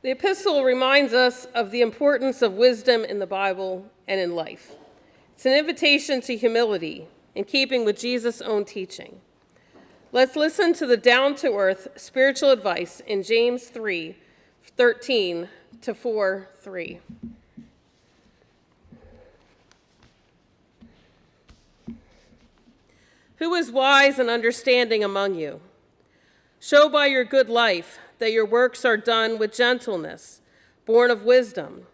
The epistle reminds us of the importance of wisdom in the Bible and in life. It's an invitation to humility in keeping with Jesus' own teaching. Let's listen to the down-to-earth spiritual advice in James 3:13 to 4:3. Who is wise and understanding among you? Show by your good life that your works are done with gentleness, born of wisdom.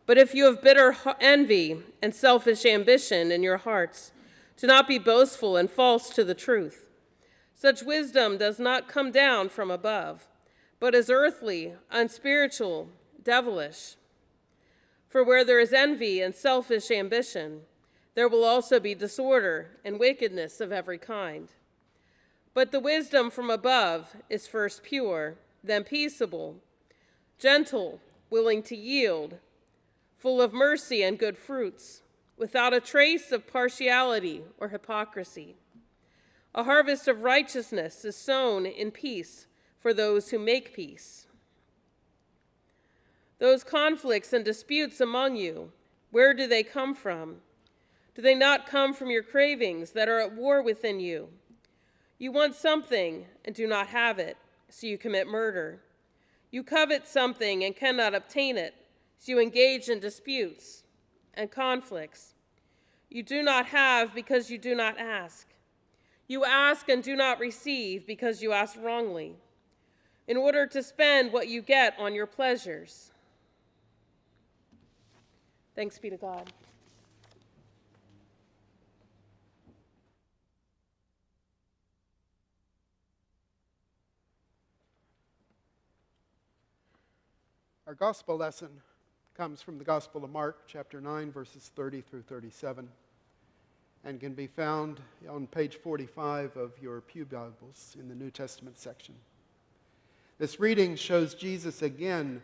But if you have bitter envy and selfish ambition in your hearts, do not be boastful and false to the truth. Such wisdom does not come down from above, but is earthly, unspiritual, devilish. For where there is envy and selfish ambition, there will also be disorder and wickedness of every kind. But the wisdom from above is first pure, then peaceable, gentle, willing to yield, full of mercy and good fruits, without a trace of partiality or hypocrisy. A harvest of righteousness is sown in peace for those who make peace. Those conflicts and disputes among you, where do they come from? Do they not come from your cravings that are at war within you? You want something and do not have it, so you commit murder. You covet something and cannot obtain it, so you engage in disputes and conflicts. You do not have because you do not ask. You ask and do not receive because you ask wrongly, in order to spend what you get on your pleasures. Thanks be to God. Our gospel lesson comes from the Gospel of Mark, chapter 9, verses 30 through 37, and can be found on page 45 of your pew Bibles in the New Testament section. This reading shows Jesus again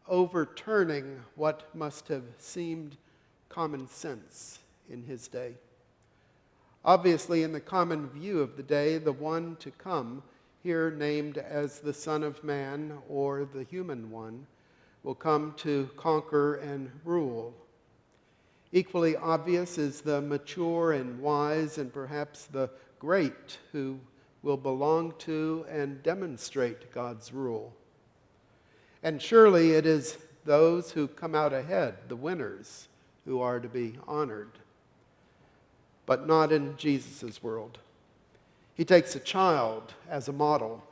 overturning what must have seemed common sense in his day. Obviously, in the common view of the day, the one to come, here named as the Son of Man or the human one, will come to conquer and rule. Equally obvious is the mature and wise and perhaps the great who will belong to and demonstrate God's rule. And surely it is those who come out ahead, the winners, who are to be honored. But not in Jesus' world. He takes a child as a model.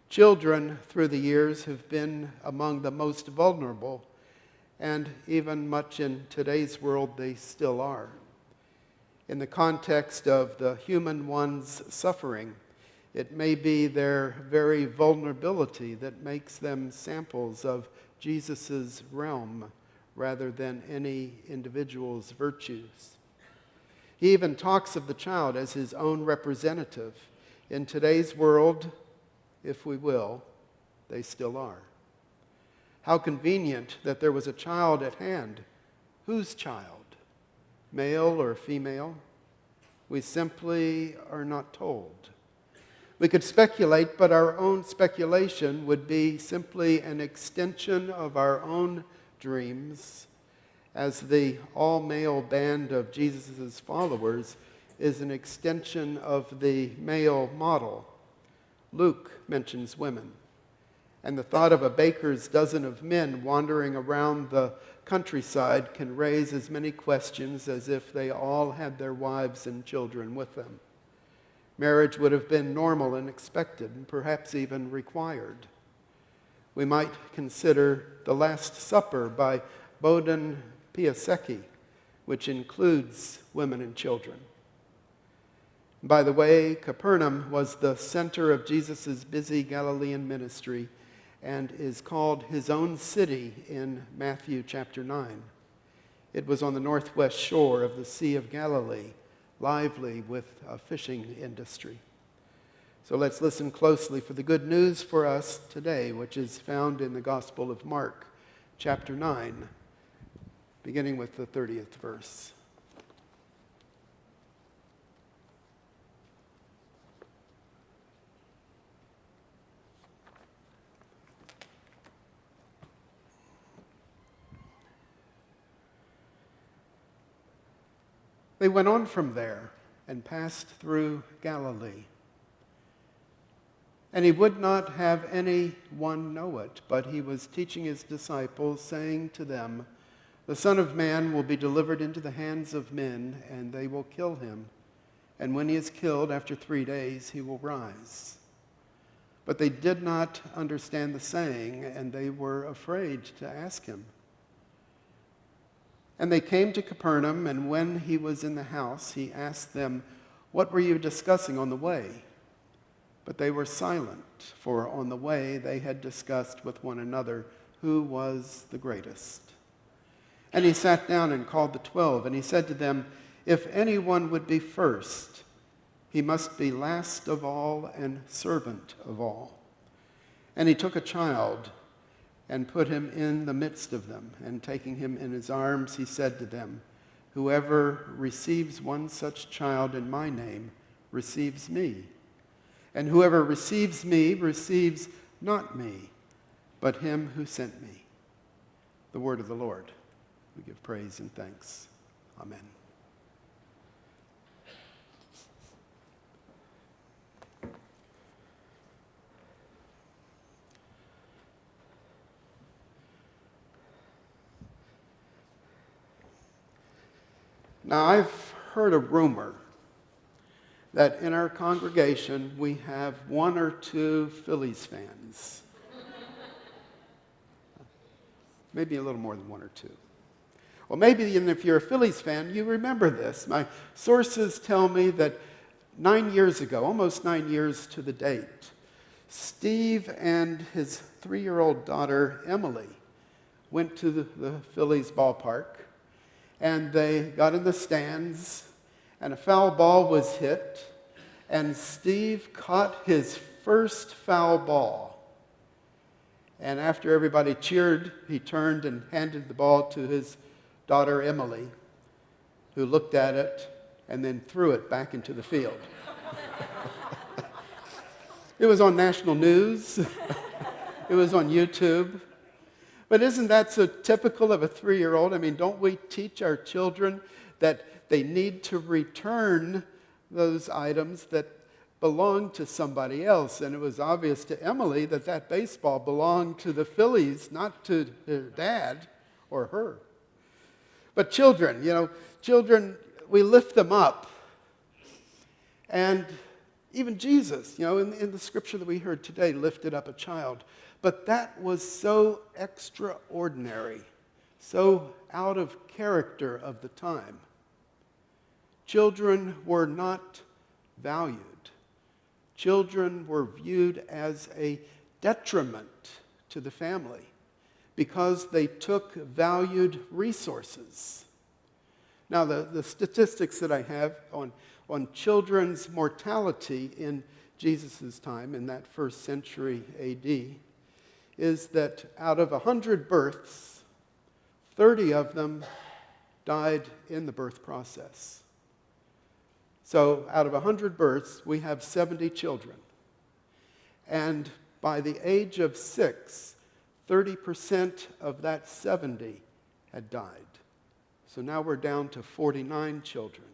Children through the years have been among the most vulnerable, and even much in today's world they still are. In the context of the human one's suffering, it may be their very vulnerability that makes them samples of Jesus' realm rather than any individual's virtues. He even talks of the child as his own representative. In today's world, if we will, they still are. How convenient that there was a child at hand. Whose child? Male or female? We simply are not told. We could speculate, but our own speculation would be simply an extension of our own dreams, as the all-male band of Jesus' followers is an extension of the male model. Luke mentions women, and the thought of a baker's dozen of men wandering around the countryside can raise as many questions as if they all had their wives and children with them. Marriage would have been normal and expected, and perhaps even required. We might consider The Last Supper by Boden Piasecki, which includes women and children. By the way, Capernaum was the center of Jesus' busy Galilean ministry and is called his own city in Matthew chapter 9. It was on the northwest shore of the Sea of Galilee, lively with a fishing industry. So let's listen closely for the good news for us today, which is found in the Gospel of Mark chapter 9, beginning with the 30th verse. They went on from there and passed through Galilee. And he would not have anyone know it, but he was teaching his disciples, saying to them, "The Son of Man will be delivered into the hands of men, and they will kill him. And when he is killed, after 3 days, he will rise." But they did not understand the saying, and they were afraid to ask him. And they came to Capernaum, and when he was in the house, he asked them, "What were you discussing on the way?" But they were silent, for on the way they had discussed with one another who was the greatest. And he sat down and called the 12, and he said to them, "If anyone would be first, he must be last of all and servant of all." And he took a child and put him in the midst of them, and taking him in his arms, he said to them, "Whoever receives one such child in my name receives me. And whoever receives me receives not me, but him who sent me." The word of the Lord. We give praise and thanks. Amen. Now, I've heard a rumor that in our congregation we have 1 or 2 Phillies fans. Maybe a little more than 1 or 2. Well, maybe even if you're a Phillies fan, you remember this. My sources tell me that 9 years ago, almost 9 years to the date, Steve and his 3-year-old daughter, Emily, went to the Phillies ballpark, and they got in the stands, and a foul ball was hit, and Steve caught his first foul ball. And after everybody cheered, he turned and handed the ball to his daughter Emily, who looked at it and then threw it back into the field. It was on national news. It was on YouTube. But isn't that so typical of a 3-year-old? I mean, don't we teach our children that they need to return those items that belong to somebody else? And it was obvious to Emily that that baseball belonged to the Phillies, not to her dad or her. But children, we lift them up. And even Jesus, in the scripture that we heard today, lifted up a child. But that was so extraordinary, so out of character of the time. Children were not valued. Children were viewed as a detriment to the family because they took valued resources. Now, the statistics that I have on children's mortality in Jesus' time, in that first century AD, is that out of 100 births, 30 of them died in the birth process. So out of 100 births, we have 70 children. And by the age of 6, 30% of that 70 had died. So now we're down to 49 children.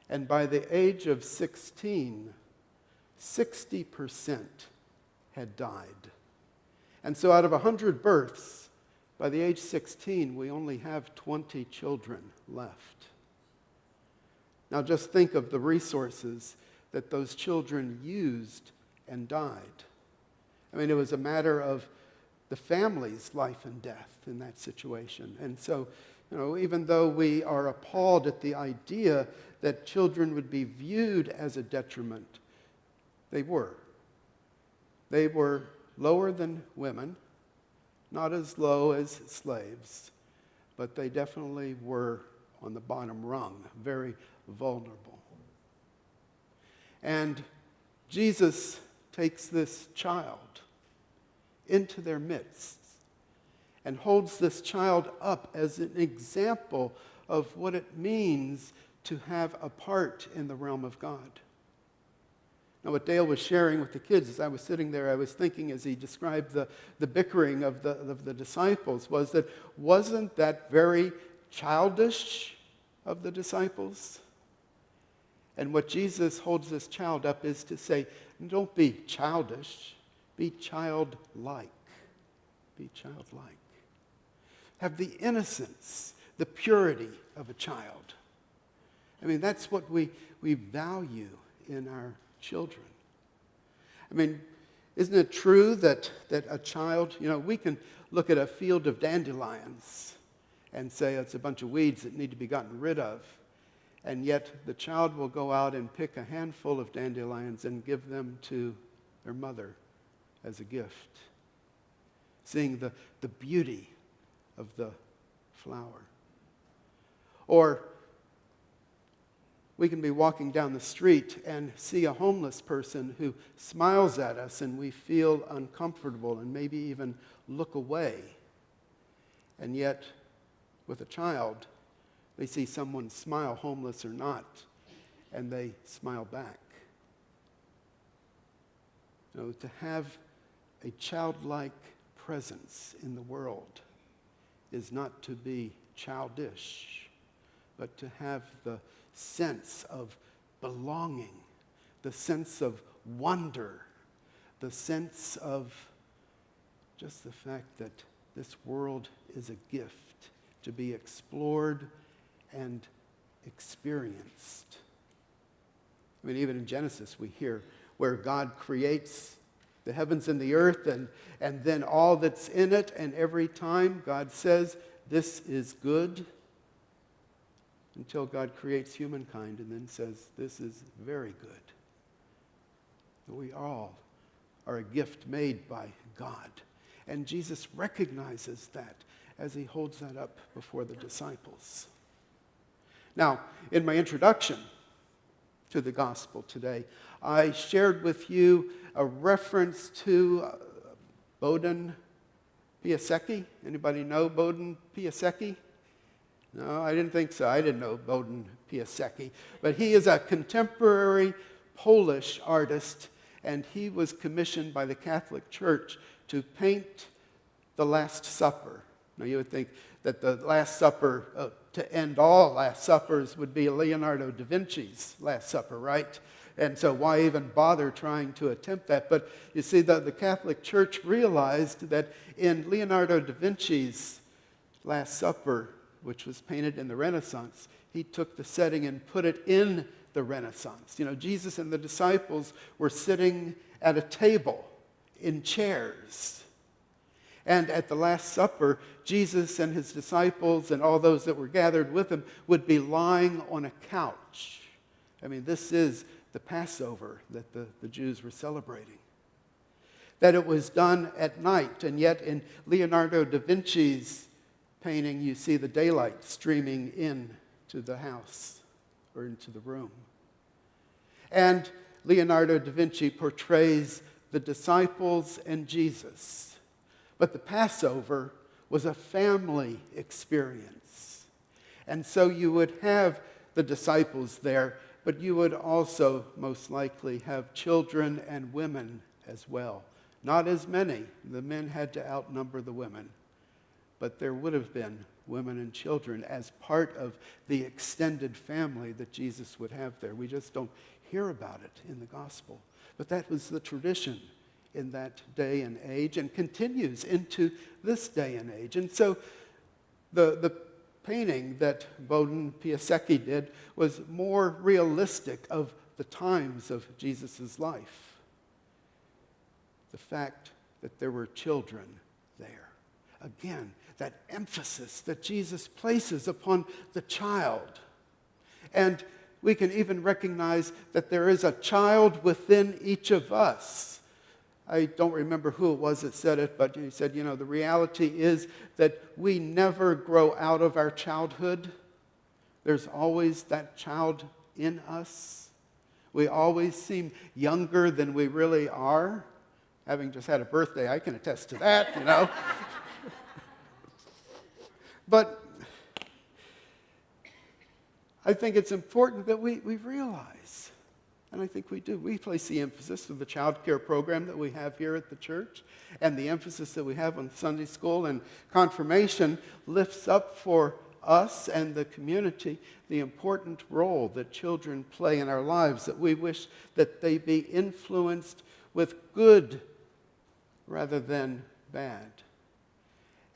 And by the age of 16, 60% had died. And so out of 100 births, by the age 16, we only have 20 children left. Now just think of the resources that those children used and died. I mean, it was a matter of the family's life and death in that situation. And so, even though we are appalled at the idea that children would be viewed as a detriment, they were. They were lower than women, not as low as slaves, but they definitely were on the bottom rung, very vulnerable. And Jesus takes this child into their midst and holds this child up as an example of what it means to have a part in the realm of God. Now, what Dale was sharing with the kids as I was sitting there, I was thinking as he described the bickering of the disciples, wasn't that very childish of the disciples. And what Jesus holds this child up is to say, don't be childish, be childlike. Be childlike. Have the innocence, the purity of a child. I mean, that's what we value in our children. I mean, isn't it true that a child, we can look at a field of dandelions and say it's a bunch of weeds that need to be gotten rid of. And yet the child will go out and pick a handful of dandelions and give them to their mother as a gift, seeing the beauty of the flower. Or we can be walking down the street and see a homeless person who smiles at us and we feel uncomfortable and maybe even look away. And yet, with a child, they see someone smile, homeless or not, and they smile back. To have a childlike presence in the world is not to be childish, but to have the sense of belonging, the sense of wonder, the sense of just the fact that this world is a gift to be explored and experienced. I mean, even in Genesis we hear where God creates the heavens and the earth and then all that's in it, and every time God says, this is good, until God creates humankind and then says, this is very good. We all are a gift made by God. And Jesus recognizes that as he holds that up before the disciples. Now, in my introduction to the gospel today, I shared with you a reference to Bowden Piasecki. Anybody know Bowden Piasecki? No, I didn't think so. I didn't know Bowden Piasecki. But he is a contemporary Polish artist, and he was commissioned by the Catholic Church to paint the Last Supper. Now, you would think that the Last Supper, to end all Last Suppers, would be Leonardo da Vinci's Last Supper, right? And so why even bother trying to attempt that? But you see, the Catholic Church realized that in Leonardo da Vinci's Last Supper, which was painted in the Renaissance, he took the setting and put it in the Renaissance. Jesus and the disciples were sitting at a table in chairs. And at the Last Supper, Jesus and his disciples and all those that were gathered with him would be lying on a couch. I mean, this is the Passover that the Jews were celebrating. That it was done at night, and yet in Leonardo da Vinci's painting, you see the daylight streaming in to the house or into the room. And Leonardo da Vinci portrays the disciples and Jesus. But the Passover was a family experience. And so you would have the disciples there, but you would also most likely have children and women as well. Not as many. The men had to outnumber the women. But there would have been women and children as part of the extended family that Jesus would have there. We just don't hear about it in the gospel. But that was the tradition in that day and age and continues into this day and age. And so the painting that Bowden Piasecki did was more realistic of the times of Jesus' life. The fact that there were children there. Again, that emphasis that Jesus places upon the child. And we can even recognize that there is a child within each of us. I don't remember who it was that said it, but he said, the reality is that we never grow out of our childhood. There's always that child in us. We always seem younger than we really are. Having just had a birthday, I can attest to that, But I think it's important that we realize, and I think we do, we place the emphasis of the child care program that we have here at the church, and the emphasis that we have on Sunday school and confirmation lifts up for us and the community the important role that children play in our lives, that we wish that they be influenced with good rather than bad.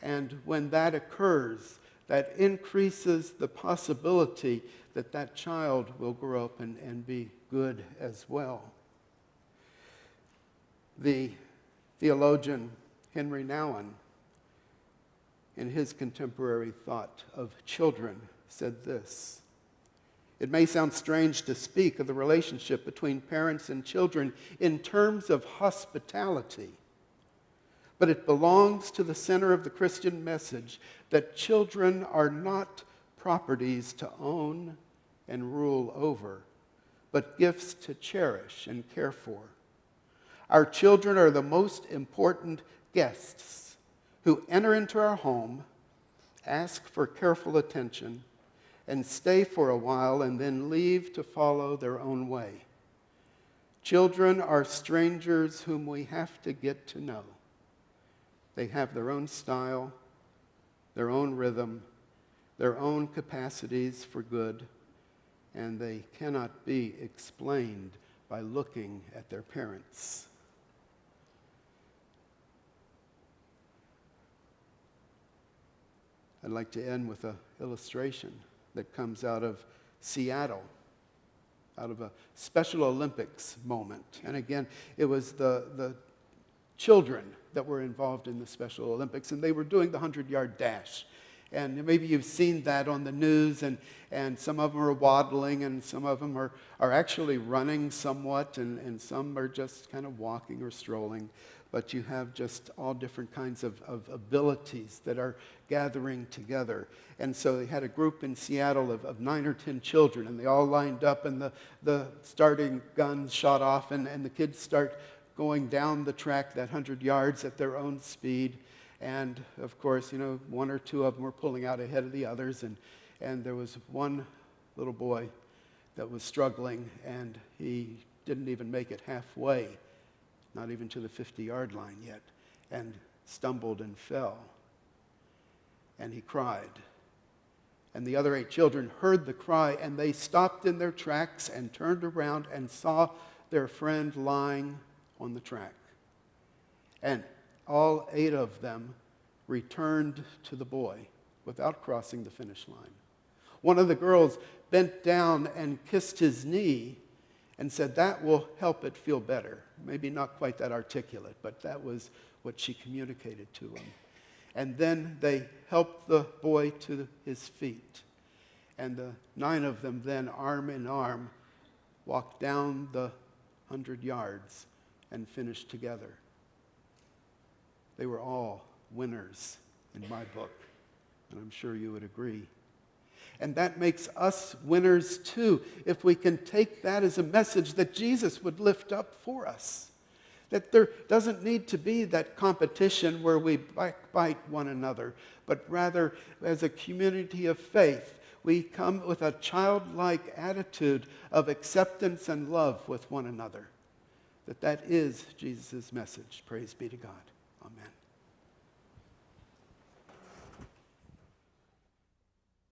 And when that occurs, that increases the possibility that that child will grow up and be good as well. The theologian Henry Nouwen, in his contemporary thought of children, said this: "It may sound strange to speak of the relationship between parents and children in terms of hospitality, but it belongs to the center of the Christian message that children are not properties to own and rule over, but gifts to cherish and care for. Our children are the most important guests who enter into our home, ask for careful attention, and stay for a while and then leave to follow their own way. Children are strangers whom we have to get to know. They have their own style, their own rhythm, their own capacities for good, and they cannot be explained by looking at their parents." I'd like to end with an illustration that comes out of Seattle, out of a Special Olympics moment. And again, it was the children that were involved in the Special Olympics, and they were doing the 100-yard dash. And maybe you've seen that on the news, and some of them are waddling, and some of them are actually running somewhat, and some are just kind of walking or strolling. But you have just all different kinds of abilities that are gathering together. And so they had a group in Seattle of 9 or 10 children, and they all lined up, and the starting guns shot off, and the kids start going down the track, that 100 yards, at their own speed. And, of course, 1 or 2 of them were pulling out ahead of the others, and there was one little boy that was struggling, and he didn't even make it halfway, not even to the 50-yard line yet, and stumbled and fell. And he cried. And the other 8 children heard the cry, and they stopped in their tracks and turned around and saw their friend lying on the track. And all 8 of them returned to the boy without crossing the finish line. One of the girls bent down and kissed his knee and said, "That will help it feel better." Maybe not quite that articulate, but that was what she communicated to him. And then they helped the boy to his feet. And the 9 of them then, arm in arm, walked down the 100 yards and finished together. They were all winners in my book, and I'm sure you would agree. And that makes us winners too, if we can take that as a message that Jesus would lift up for us. That there doesn't need to be that competition where we backbite one another, but rather as a community of faith, we come with a childlike attitude of acceptance and love with one another. That is Jesus' message. Praise be to God.